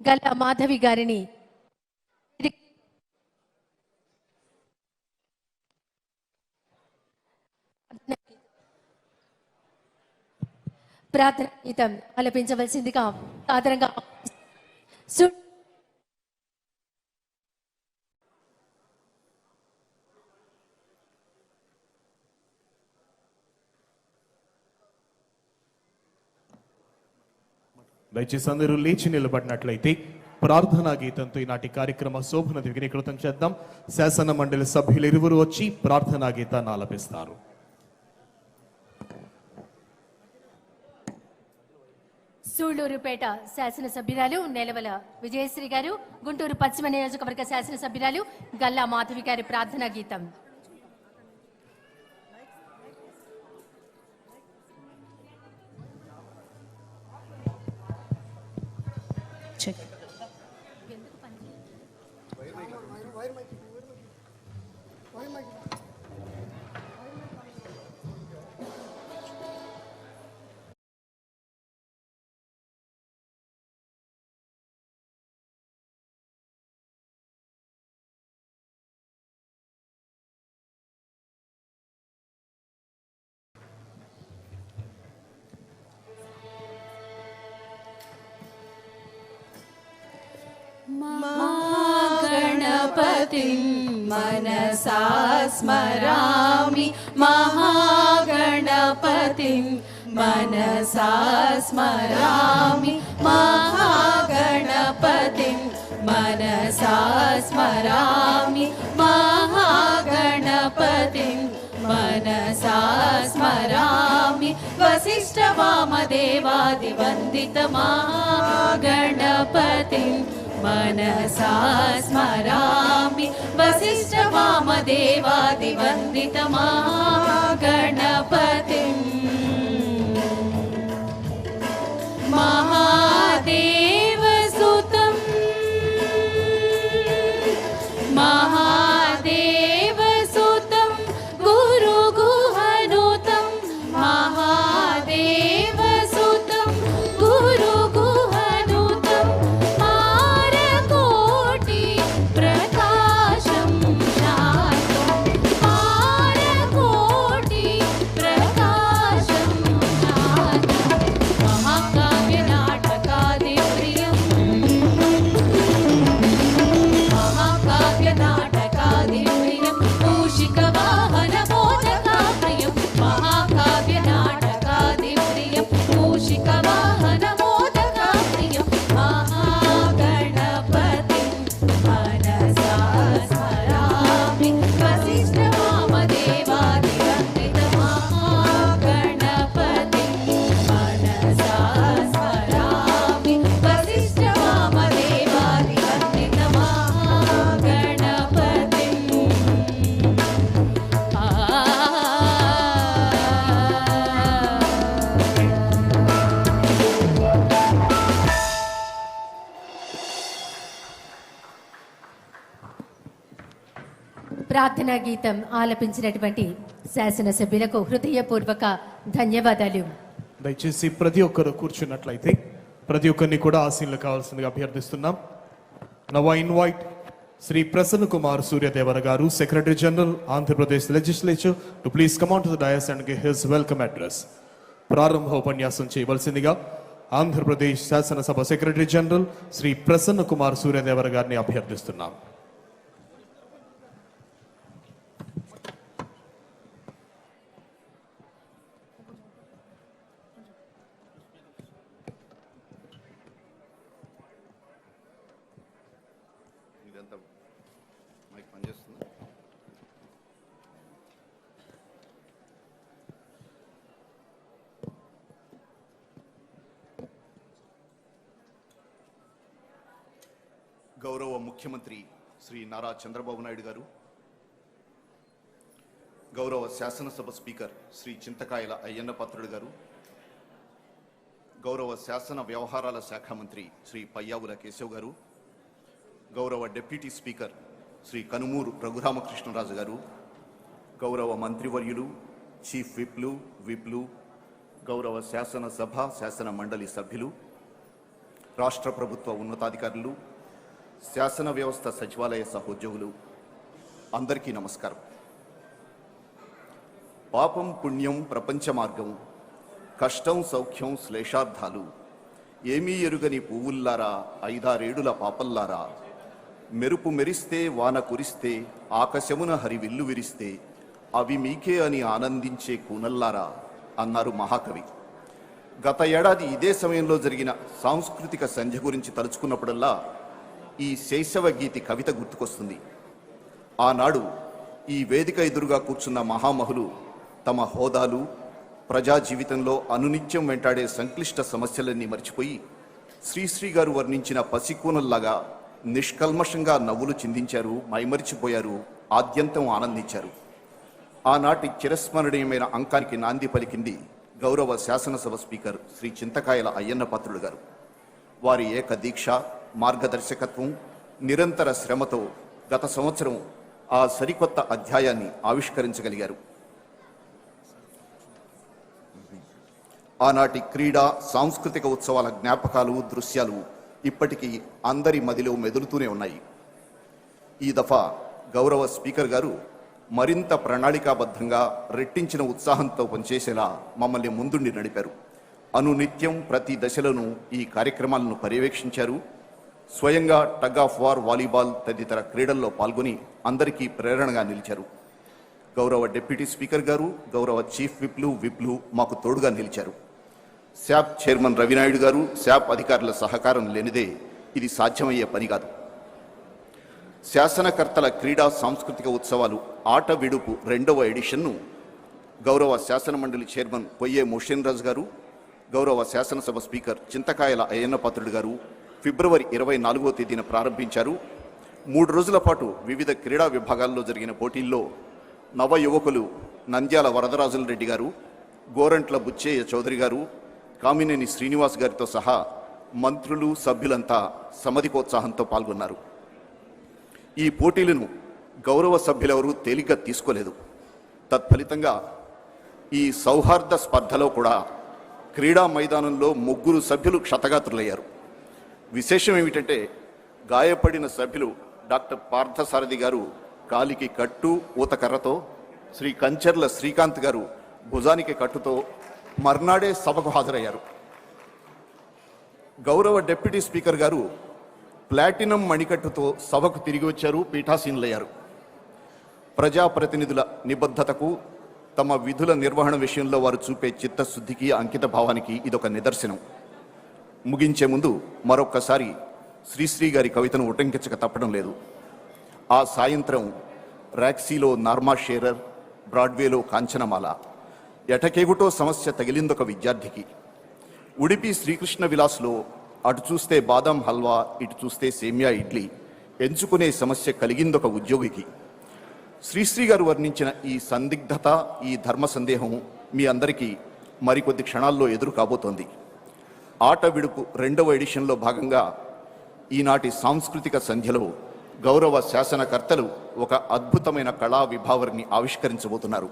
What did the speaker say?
గల్లా మాధవి గారిని ప్రార్థన గీతం ఆలపించవలసిందిగా సాదరంగా దయచేసి అందరూ లేచి నిలబడినట్లయితే ప్రార్థనా గీతంతో ఈనాటి కార్యక్రమ శోభను ద్విగుణీకృతం చేద్దాం. శాసన మండలి సభ్యులు ఇరువురు వచ్చి ప్రార్థనా గీతాన్ని ఆలపిస్తారు. సూళ్లూరుపేట శాసనసభ్యురాలు నెలవల విజయశ్రీ గారు, గుంటూరు పశ్చిమ నియోజకవర్గ శాసనసభ్యురాలు గల్లా మాధవి గారి ప్రార్థనా గీతం. महागणपतिं मनसा स्मरामि, महागणपतिं मनसा स्मरामि, महागणपतिं मनसा स्मरामि, महागणपतिं मनसा स्मरामि, वसिष्ठवामदेवादिवन्दित महागणपतिं मनसा स्मरामि, वसिष्ठवामदेवादिवन्दित महागणपतिं महादेवसुतं महादेवसुतं गुरुगुहनुतं महादेवसुतं गुरुगुहनुतं मारकोटि प्रकाशं शान्तं मारकोटि प्रकाशं शान्तं महाकाव्यनाटकादिप्रियं महाकाव्यनाटकादिप्रियं मूषिकवाहनमोदकाप्रियं महाकाव्यनाटकादिप्रियं मूषिकवाहनमोदकाप्रियं महागणपतिं मनसा स्मरामि, वसिष्ठवामदेवादिवन्दित महागणपतिं मनसा स्मरामि, वसिष्ठवामदेवादिवन्दित महागणपतिं ప్రార్థనా గీతం ఆలపించినటువంటి శాసనసభ్యులకు హృదయపూర్వక ధన్యవాదాలు. దయచేసి ప్రతి ఒక్కరు కూర్చున్నట్లయితే ప్రతి ఒక్కరిని కూడా ఆశీనులు కావాల్సిందిగా అభ్యర్థిస్తున్నాం. Now I invite Shri Prasanna Kumar Suryadevara గారు, secretary general Andhra Pradesh legislature, to please come on to the dais and give his welcome address. ప్రారంభ ఉపన్యాసం చేయవలసిందిగా ఆంధ్రప్రదేశ్ శాసనసభ సెక్రటరీ జనరల్ శ్రీ ప్రసన్న కుమార్ సూర్యదేవర గారిని అభ్యర్థిస్తున్నాం. గౌరవ ముఖ్యమంత్రి శ్రీ నారా చంద్రబాబు నాయుడు గారు, గౌరవ శాసనసభ స్పీకర్ శ్రీ చింతకాయల అయ్యన్న పాత్రుడు గారు, గౌరవ శాసన వ్యవహారాల శాఖ మంత్రి శ్రీ పయ్యావుల కేశవ్ గారు, గౌరవ డిప్యూటీ స్పీకర్ శ్రీ కనుమూరు రఘురామకృష్ణరాజు గారు, గౌరవ మంత్రివర్యులు, చీఫ్ విప్లు, గౌరవ శాసనసభ శాసన మండలి సభ్యులు, రాష్ట్ర ప్రభుత్వ ఉన్నతాధికారులు, శాసన వ్యవస్థ సచివాలయ సహోద్యోగులు అందరికీ నమస్కారం. పాపం పుణ్యం ప్రపంచ మార్గం, కష్టం సౌఖ్యం శ్లేషార్థాలు, ఏమీ ఎరుగని పువ్వుల్లారా ఐదారేడుల పాపల్లారా, మెరుపు మెరిస్తే వాన కురిస్తే ఆకాశమున హరివిల్లు విరిస్తే అవి మీకే అని ఆనందించే కూనల్లారా అన్నారు మహాకవి. గత ఏడాది ఇదే సమయంలో జరిగిన సాంస్కృతిక సంధ్య గురించి తలుచుకున్నప్పుడల్లా ఈ శైశవ గీతి కవిత గుర్తుకొస్తుంది. ఆనాడు ఈ వేదిక ఎదురుగా కూర్చున్న మహామహులు తమ హోదాలు, ప్రజా జీవితంలో అనునిత్యం వెంటాడే సంక్లిష్ట సమస్యలన్నీ మర్చిపోయి శ్రీశ్రీ గారు వర్ణించిన పసికూనల్లాగా నిష్కల్మషంగా నవ్వులు చిందించారు, మైమరిచిపోయారు, ఆద్యంతం ఆనందించారు. ఆనాటి చిరస్మరణీయమైన అంకానికి నాంది పలికింది గౌరవ శాసనసభ స్పీకర్ శ్రీ చింతకాయల అయ్యన్న పాత్రుడు గారు. వారి ఏకదీక్ష, మార్గదర్శకత్వం, నిరంతర శ్రమతో గత సంవత్సరం ఆ సరికొత్త అధ్యాయాన్ని ఆవిష్కరించగలిగారు. ఆనాటి క్రీడా సాంస్కృతిక ఉత్సవాల జ్ఞాపకాలు, దృశ్యాలు ఇప్పటికీ అందరి మదిలో మెదులుతూనే ఉన్నాయి. ఈ దఫా గౌరవ స్పీకర్ గారు మరింత ప్రణాళికాబద్ధంగా రెట్టించిన ఉత్సాహంతో పనిచేసేలా మమ్మల్ని ముందుండి నడిపారు. అనునిత్యం ప్రతి దశలోనూ ఈ కార్యక్రమాలను పర్యవేక్షించారు. స్వయంగా టగ్ ఆఫ్ వార్, వాలీబాల్ తదితర క్రీడల్లో పాల్గొని అందరికీ ప్రేరణగా నిలిచారు. గౌరవ డిప్యూటీ స్పీకర్ గారు, గౌరవ చీఫ్ విప్లు మాకు తోడుగా నిలిచారు. శాప్ చైర్మన్ రవినాయుడు గారు, శాప్ అధికారుల సహకారం లేనిదే ఇది సాధ్యమయ్యే పని కాదు. శాసనకర్తల క్రీడా సాంస్కృతిక ఉత్సవాలు ఆట విడుపు 2వ ఎడిషన్ను గౌరవ శాసన మండలి చైర్మన్ పొయ్యే మోషన్ రాజు గారు, గౌరవ శాసనసభ స్పీకర్ చింతకాయల అయ్యన్న పాత్రుడు గారు ఫిబ్రవరి 24వ తేదీన ప్రారంభించారు. 3 రోజుల పాటు వివిధ క్రీడా విభాగాల్లో జరిగిన పోటీల్లో నవ యువకులు నంద్యాల వరదరాజుల రెడ్డి గారు, గోరంట్ల బుచ్చయ్య చౌదరి గారు, కామినేని శ్రీనివాస్ గారితో సహా మంత్రులు, సభ్యులంతా సమధికోత్సాహంతో పాల్గొన్నారు. ఈ పోటీలను గౌరవ సభ్యులెవరూ తేలిగ్గా తీసుకోలేదు. తత్ఫలితంగా ఈ సౌహార్ద స్పర్ధలో కూడా క్రీడా మైదానంలో 3 సభ్యులు క్షతగాత్రులయ్యారు. విశేషం ఏమిటంటే గాయపడిన సభ్యులు డాక్టర్ పార్థసారథి గారు కాలికి కట్టు, ఊతకర్రతో, శ్రీ కంచర్ల శ్రీకాంత్ గారు భుజానికి కట్టుతో మర్నాడే సభకు హాజరయ్యారు. గౌరవ డిప్యూటీ స్పీకర్ గారు ప్లాటినం మణికట్టుతో సభకు తిరిగి వచ్చారు, పీఠాసీనులయ్యారు. ప్రజాప్రతినిధుల నిబద్ధతకు, తమ విధుల నిర్వహణ విషయంలో వారు చూపే చిత్తశుద్ధికి, అంకిత భావానికి ఇదొక నిదర్శనం. ముగించే ముందు మరొక్కసారి శ్రీశ్రీ గారి కవితను ఉటంకించక తప్పడం లేదు. ఆ సాయంత్రం ర్యాక్సీలో నార్మా షేరర్, బ్రాడ్వేలో కాంచనమాల, ఎటకేగుటో సమస్య తగిలిందొక విద్యార్థికి. ఉడిపి శ్రీకృష్ణ విలాస్లో అటు చూస్తే బాదం హల్వా, ఇటు చూస్తే సేమియా ఇడ్లీ, ఎంచుకునే సమస్య కలిగిందొక ఉద్యోగికి. శ్రీశ్రీ గారు వర్ణించిన ఈ సందిగ్ధత, ఈ ధర్మ సందేహం మీ అందరికీ మరికొద్ది క్షణాల్లో ఎదురు కాబోతోంది. ఆట విడుపు 2వ ఎడిషన్లో భాగంగా ఈనాటి సాంస్కృతిక సంధ్యలో గౌరవ శాసనకర్తలు ఒక అద్భుతమైన కళా విభావరిని ఆవిష్కరించబోతున్నారు.